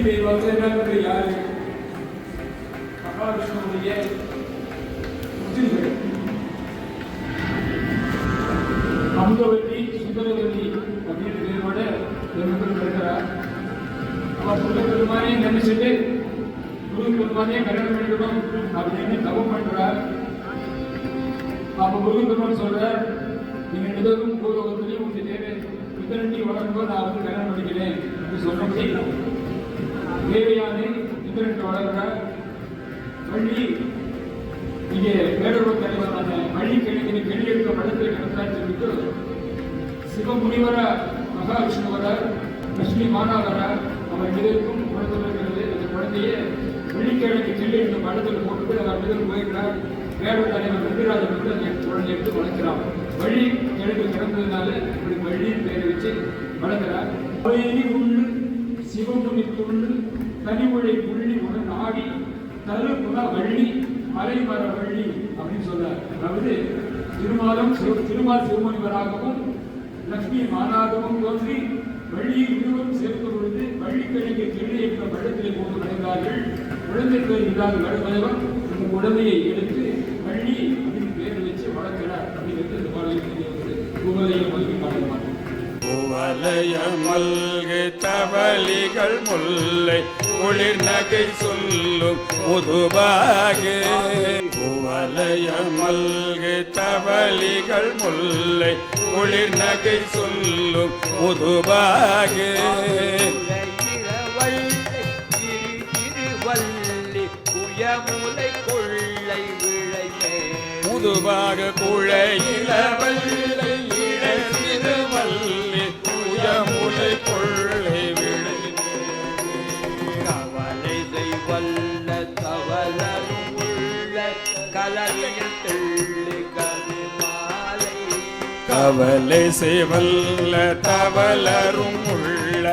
தெய்வம் யாரு? மகாவிஷ்ணுவுடைய புத்திரிகள் அமுதவல்லி சுந்தரவல்லி அப்படின்னு பேரோட பெருமக்கள் இருக்கிறார். அவர் பெருமானே நினைச்சிட்டு குரு பெருமானே கல்யாணம் பண்ணிக்கணும் அப்படின்னு தவம் பண்றார். அப்ப குரு பெருமான் சொல்றார், நீங்க நிதவும் பூர்வகத்திலையும் உங்க தேவை இத்தனட்டி வளரும்போது நான் வந்து கல்யாணம் பண்ணிக்கிறேன் அப்படின்னு சொன்னபடி தேவையானே இத்தனட்டி வளர்கிறார். வள்ளி இங்கே வேடூர் தலைவரான வள்ளி கிழக்கினை கெளியெடுக்க படத்தை நடத்தான்னு சொல்லிட்டு சிவமுனிவர மகாவிஷ்ணுவர லட்சுமி மாதாவர அவர் நிதற்கும் குழந்தை இருக்கிறது. அந்த குழந்தைய வெள்ளிக்கிழமை கெளியெடுக்க படத்தில் போட்டுட்டு அவர் நிதல் போயிருக்கிறார். வேடூர் தலைவர் வெற்றிராஜன் வந்து அந்த குழந்தை எடுத்து வளர்க்கிறார். வள்ளி கிழக்கு கிடந்ததுனால இப்படி வள்ளியின் பெயரை வச்சு வளர்க்கிறார். உள்ளு சிவமுனித்துள்ளு தனிமொழி புள்ளி உடன் ஆடி தரு குண வள்ளி மலைமர வள்ளி அப்படின்னு சொல்றார். அதாவது திருமால் சிவமுனிவராகவும் லட்சுமி மாதாகவும் தோன்றி வள்ளியை இருவரும் சேர்க்கும் பொழுது வள்ளிக்கிழங்கை கிள்ளி என்ற பள்ளத்திலே போட்டு அடைந்தார்கள். குழந்தை பேர் இல்லாத வடமலைவர் அந்த குழந்தையை எடுத்து வள்ளி அப்படின்னு பேர் வச்சு வளர்க்கிறார் அப்படிங்கிறது இந்த பாடலில் குவலைய மல்கி பாடல். குவலைய மல்கு தவளிகள் முல்லை குளிர் நகை சொல்லும் முதுபாகு. குவலைய மல்கு தவளிகள் முல்லை குளிர் நகை சொல்லும் முதுபாகு. முதுபாக குழையில வள்ளி திருவல்லி புயமுலை கொள்ளை விளை. கவலை செய்வல்ல தவளரும் உள்ள கலவியில் தெள்ளு கவிமாலை. கவலை செய்வல்ல தவளரும் உள்ள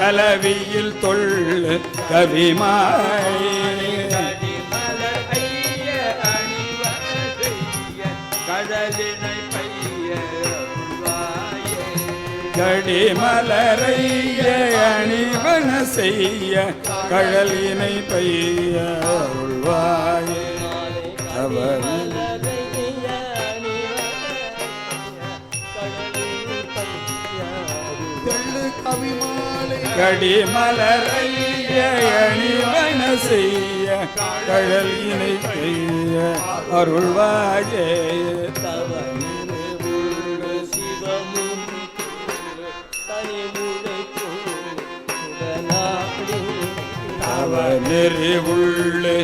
கலவியில் தொள்ளு கவிமாலை. கடிமலரைய அணிவன செய்ய கடலினை பெய்ய அருள்வாயே. கடிமலரைய அணிவன செய்ய கடலினை பெய்ய அருள்வாயே. நெறி உள்ளு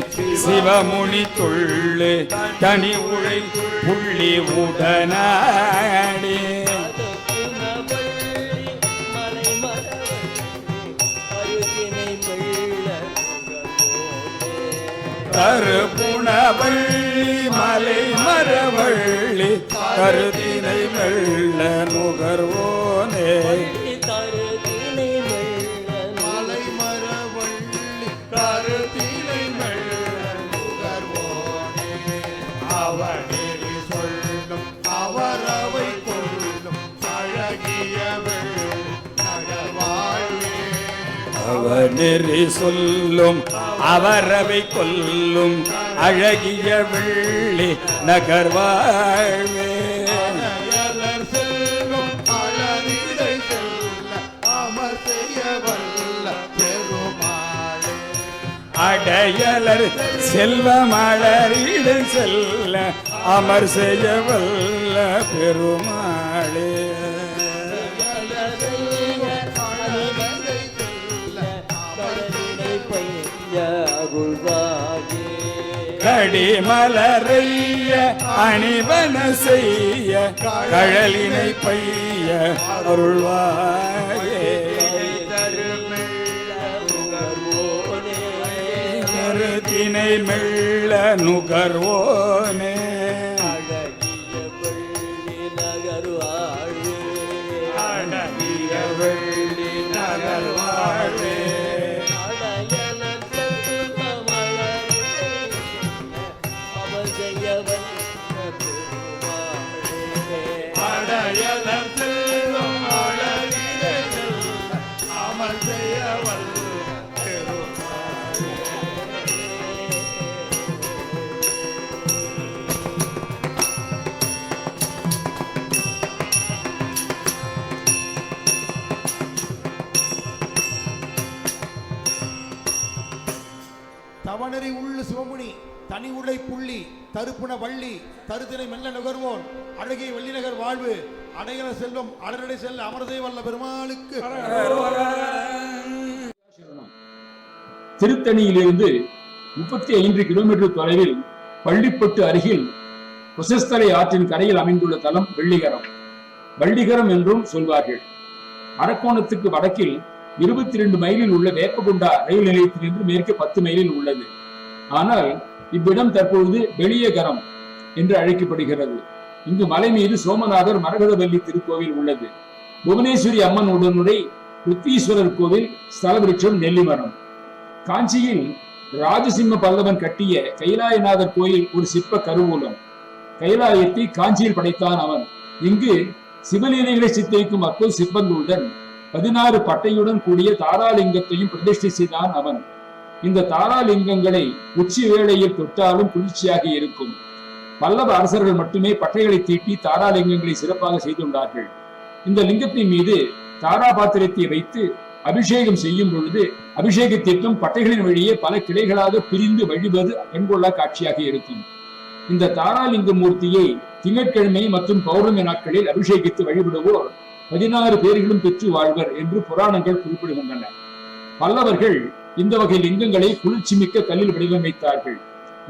சிவமுனி தொள்ளு தனி உழை புள்ளி உடனாடி. கருப்புணவள்ளி மலை மரவள்ளி கருதினை வெள்ள நுகர்வோனே. அவனெறி சொல்லும் அவரவை கொல்லும் அழகிய வெள்ளி நகர்வாழ்வே. அடையலர் செல்வமலரிடு செல்ல அமர் செய்ய வல்ல பெருமாளே. கடிமலரைய அணிவன செய்ய கடலினை பெய்ய அருள்வாயே. கருத்தினை மெல்ல நுகர்வோனே. அழகிய வெள்ளி நகர்வாழ்வே. தனி உடை புள்ளி தருப்புன வள்ளி தருத்தினை மெல்ல நுகர்வோன் அழகிய வெள்ளிநகர் வாழ்வு அடையல செல்வம் அடரடை செல்ல அமரதே வல்ல பெருமாளுக்கு. திருத்தணியிலிருந்து 35 கிலோமீட்டர் தொலைவில் பள்ளிப்பட்டு அருகில் குசஸ்தலை ஆற்றின் கரையில் அமைந்துள்ள தலம் வெள்ளிகரம். வள்ளிகரம் என்றும் சொல்வார்கள். அரக்கோணத்துக்கு வடக்கில் 22 மைலில் உள்ள வேப்பகுண்டா ரயில் நிலையத்திலிருந்து மேற்கு 10 மைலில் உள்ளது. ஆனால் இவ்விடம் தற்பொழுது வெளியகரம் என்று அழைக்கப்படுகிறது. இங்கு மலை மீது சோமநாதர் மரகதவல்லி திருக்கோவில் உள்ளது. புவனேஸ்வரி அம்மன் உடனுரை பிருத்தீஸ்வரர் கோவில், ஸ்தல விருட்சம் நெல்லிமரம். காஞ்சியில் ராஜசிம்ம பல்லவன் கட்டிய கைலாயநாதர் கோயில் ஒரு சிற்ப கருவூலம். கைலாயத்தை காஞ்சியில் படைத்தான் அவன். இங்கு சிவலீலைகளை சித்தரிக்கும் அற்புத சிற்பங்களுடன் 16 பட்டையுடன் கூடிய தாராலிங்கத்தையும் பிரதிஷ்டை செய்தான் அவன். இந்த தாராலிங்கங்களை உச்சி வேளையில் தொட்டாலும் குளிர்ச்சியாக இருக்கும். பல்லவ அரசர்கள் மட்டுமே பட்டைகளை தீட்டி தாராலிங்கங்களை சிறப்பாக செய்துள்ளார்கள். இந்த லிங்கத்தின் மீது தாராபாத்திரத்தை வைத்து அபிஷேகம் செய்யும் பொழுது அபிஷேகத்திற்கும் பட்டைகளின் வழியே பல கிளைகளாக பிரிந்து வழிவது கண்கொள்ளா காட்சியாக இருக்கும். இந்த தாராலிங்க மூர்த்தியை திங்கட்கிழமை மற்றும் பௌர்ணமி நாட்களில் அபிஷேகித்து வழிபடுவோர் 16 பேர்களும் பெற்று வாழ்வர் என்று புராணங்கள் குறிப்பிடுகின்றன. பல்லவர்கள் இந்த வகை லிங்கங்களை குளிர்ச்சிமிக்க கல்லில் வடிவமைத்தார்கள்.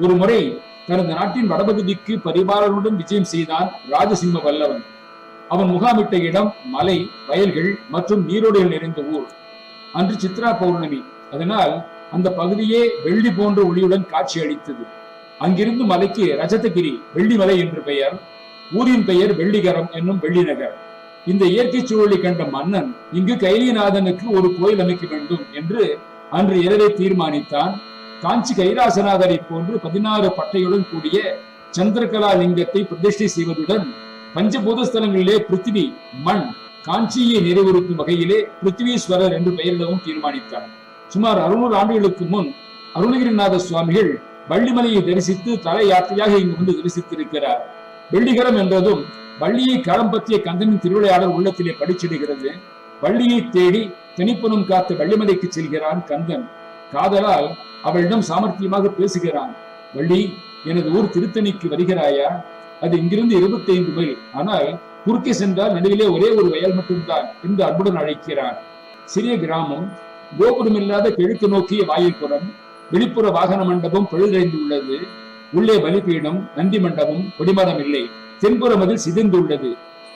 ஒரு முறை தனது நாட்டின் வடபகுதிக்கு பரிபாலனுடன் விஜயம் செய்தான் ராஜசிம்ம பல்லவன். அவன் முகாமிட்ட இடம் மலை, வயல்கள் மற்றும் நீரோடைகள் நிறைந்த ஊர். அன்று சித்ரா பௌர்ணமி. அதனால் அந்த பகுதியே வெள்ளி போன்ற ஒளியுடன் காட்சி அளித்தது. அங்கிருந்து மலைக்கு ரஜதகிரி, வெள்ளிமலை என்று பெயர். ஊரின் பெயர் வெள்ளிகரம் என்னும் வெள்ளிநகர். இந்த இயற்கை சூழலை கண்ட மன்னன் இங்கு கைலிநாதனுக்கு ஒரு கோயில் அமைக்க வேண்டும் என்று அன்று இரவே தீர்மானித்தான். காஞ்சி கைலாசநாதரை போன்று 16 பட்டையுடன் கூடிய சந்திரகலா லிங்கத்தை பிரதிஷ்டை செய்வதுடன் பஞ்சபூத ஸ்தலங்களிலே பிருத்திவி, மண், காஞ்சியை நிறைவுறுத்தும் வகையிலே பிருத்திவீஸ்வரர் என்று பெயரிடவும் தீர்மானித்தார். சுமார் 600 ஆண்டுகளுக்கு முன் அருணகிரிநாத சுவாமிகள் வள்ளிமலையை தரிசித்து தல யாத்திரையாக இங்கு வந்து தரிசித்திருக்கிறார். வெள்ளிகரம் என்றதும் வள்ளியை களம் பற்றிய கந்தனின் திருவிளையாடல் உள்ளத்திலே படிச்சிடுகிறது. வள்ளியை தேடி தனிப்பனும் காத்து வள்ளிமலைக்கு செல்கிறான் கந்தன். காதலால் அவளிடம் சாமர்த்தியமாக பேசுகிறான். வள்ளி, எனது ஊர் திருத்தணிக்கு வருகிறாயா? அது இங்கிருந்து 25 மைல். ஆனால் குறுக்கே சென்றால் நடுவிலே ஒரே ஒரு வயல் மட்டும்தான் என்று அன்புடன் அழைக்கிறான். சிறிய கிராமம், கோபுரம் இல்லாத கிழக்கு நோக்கிய வாயில்புறம், வெளிப்புற வாகன மண்டபம் பழுதடைந்து உள்ளது. உள்ளே பலிபீடம், நந்தி மண்டபம், கொடிமரம் இல்லை. தென்புறம் அதில் சிதைந்துள்ளது.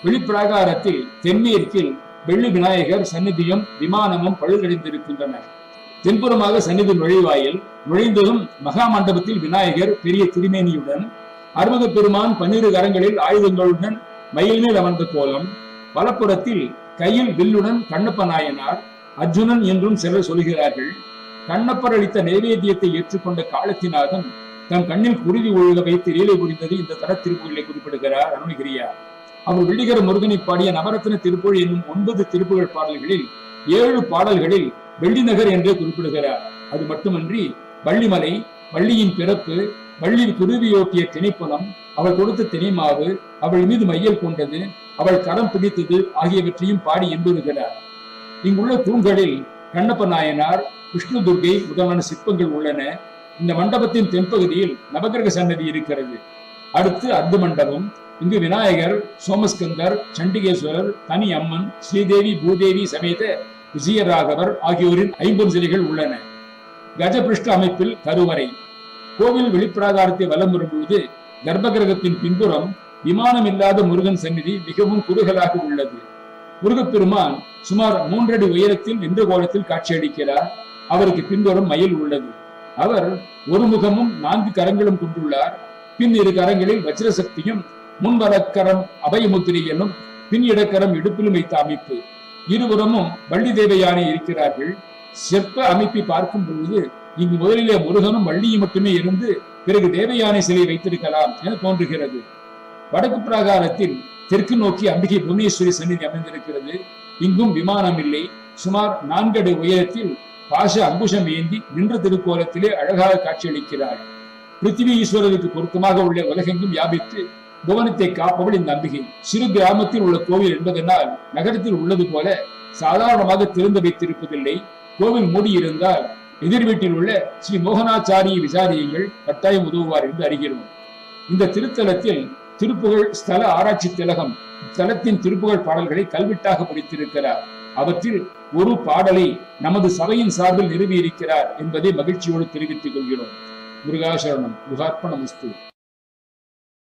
வெளிப்பிராகாரத்தில் தென்மேற்கில் வெள்ளி விநாயகர் சந்நிதியும் விமானமும் பழுதடைந்திருக்கின்றன. தென்புறமாக சந்நிதி நுழைவாயில். நுழைந்ததும் மகா மண்டபத்தில் விநாயகர் பெரிய திருமேனியுடன், அறுபது பெருமான் 12 கரங்களில் ஆயுதங்களுடன் மயில் மேல் அமர்ந்த கோலம். வலப்புறத்தில் கையில் வில்லுடன் கண்ணப்ப நாயனார், அர்ஜுனன் என்றும் சிலர் சொல்கிறார்கள். கண்ணப்பர் அளித்த நைவேத்தியத்தை ஏற்றுக்கொண்ட காலத்தினாதன் தம் கண்ணில் குருதி ஒழுக வைத்து லீலை புரிந்தது இந்த தர திருப்புகளை குறிப்பிடுகிறார் அருணகிரியார். அவர் வெள்ளிகர முருகனை பாடிய நவரத்ன திருப்புகழ் என்னும் 9 திருப்புகழ் பாடல்களில் 7 பாடல்களில் வெள்ளிநகர் என்றே குறிப்பிடுகிறார். அது மட்டுமன்றி வள்ளிமலை, வள்ளியின் பிறப்பு, வள்ளி குருவியோட்டிய திணைப்புலம், அவள் கொடுத்த திணைமாவு, அவள் மீது மையல் கொண்டது, அவள் கரம் பிடித்தது ஆகியவற்றையும் பாடி என்பதுகிறார். இங்குள்ள தூண்களில் கண்ணப்ப நாயனார், விஷ்ணு துர்கை முதலான சிற்பங்கள் உள்ளன. இந்த மண்டபத்தின் தென்பகுதியில் நவகிரக சன்னதி இருக்கிறது. அடுத்து அர்த்த மண்டபம். இங்கு விநாயகர், சோமஸ்கந்தர், சண்டிகேஸ்வரர், தனி அம்மன், ஸ்ரீதேவி, பூதேவி சமேத விஜயராகவர் ஆகியோரின் 50 சிலைகள் உள்ளன. கஜபிருஷ்ட அமைப்பில் கருவறை. கோவில் வெளிப்பிராகாரத்தை வலம் வரும்பொழுது கர்ப்பகிரகத்தின் பின்புறம் விமானம் இல்லாத முருகன் சந்நிதி மிகவும் குறுகலாக உள்ளது. முருகப்பெருமான் சுமார் 3 அடி உயரத்தில் நின்ற கோலத்தில் காட்சியளிக்கிறார். அவருக்கு பின்புறம் மயில் உள்ளது. அவர் ஒரு முகமும் 4 கரங்களும் கொண்டுள்ளார். பின் 2 கரங்களில் வஜ்ரசக்தியும், முன்வலக்கரம் அபயமுத்திரை எனும் பின் இடக்கரம் இடுப்பிலும் வைத்த அமைப்பு. இருபுறமும் வள்ளி தேவயானை இருக்கிறார்கள். சிற்ப அமைப்பை பார்க்கும் பொழுது இங்கு முதலிலே முருகனும் வள்ளியும் மட்டுமே இருந்து பிறகு தேவயானை சிலை வைத்திருக்கலாம் என தோன்றுகிறது. வடக்கு பிராகாரத்தில் தெற்கு நோக்கி அம்பிகை புவனேஸ்வரி சந்நிதி அமைந்திருக்கிறது. இங்கும் விமானம் இல்லை. சுமார் 4 அடி உயரத்தில் பாச அங்குஷம் ஏந்தி நின்ற திருக்கோலத்திலே அழகாக காட்சியளிக்கிறாள். பிருத்திவி ஈஸ்வரருக்கு பொருத்தமாக உள்ள உலகெங்கும் வியாபித்து புவனத்தை காப்பவள் இந்த அம்பிகை. சிறு கிராமத்தில் உள்ள கோவில் என்பதனால் நகரத்தில் உள்ளது போல சாதாரணமாக திறந்து வைத்திருப்பதில்லை. கோவில் மூடியிருந்தால் எதிர் வீட்டில் உள்ள ஸ்ரீ மோகனாச்சாரியை விசாரியுங்கள், கட்டாயம் உதவுவார் என்று அறிகிறோம். இந்த திருத்தலத்தில் திருப்புகழ் ஸ்தல ஆராய்ச்சி திலகம் தலத்தின் திருப்புகழ் பாடல்களை கல்வெட்டாக படித்திருக்கிறார். அவற்றில் ஒரு பாடலை நமது சபையின் சார்பில் நிறுவியிருக்கிறார் என்பதை மகிழ்ச்சியோடு தெரிவித்துக் கொள்கிறோம். முருகாசரணம். முருகார்ப்பணமஸ்து.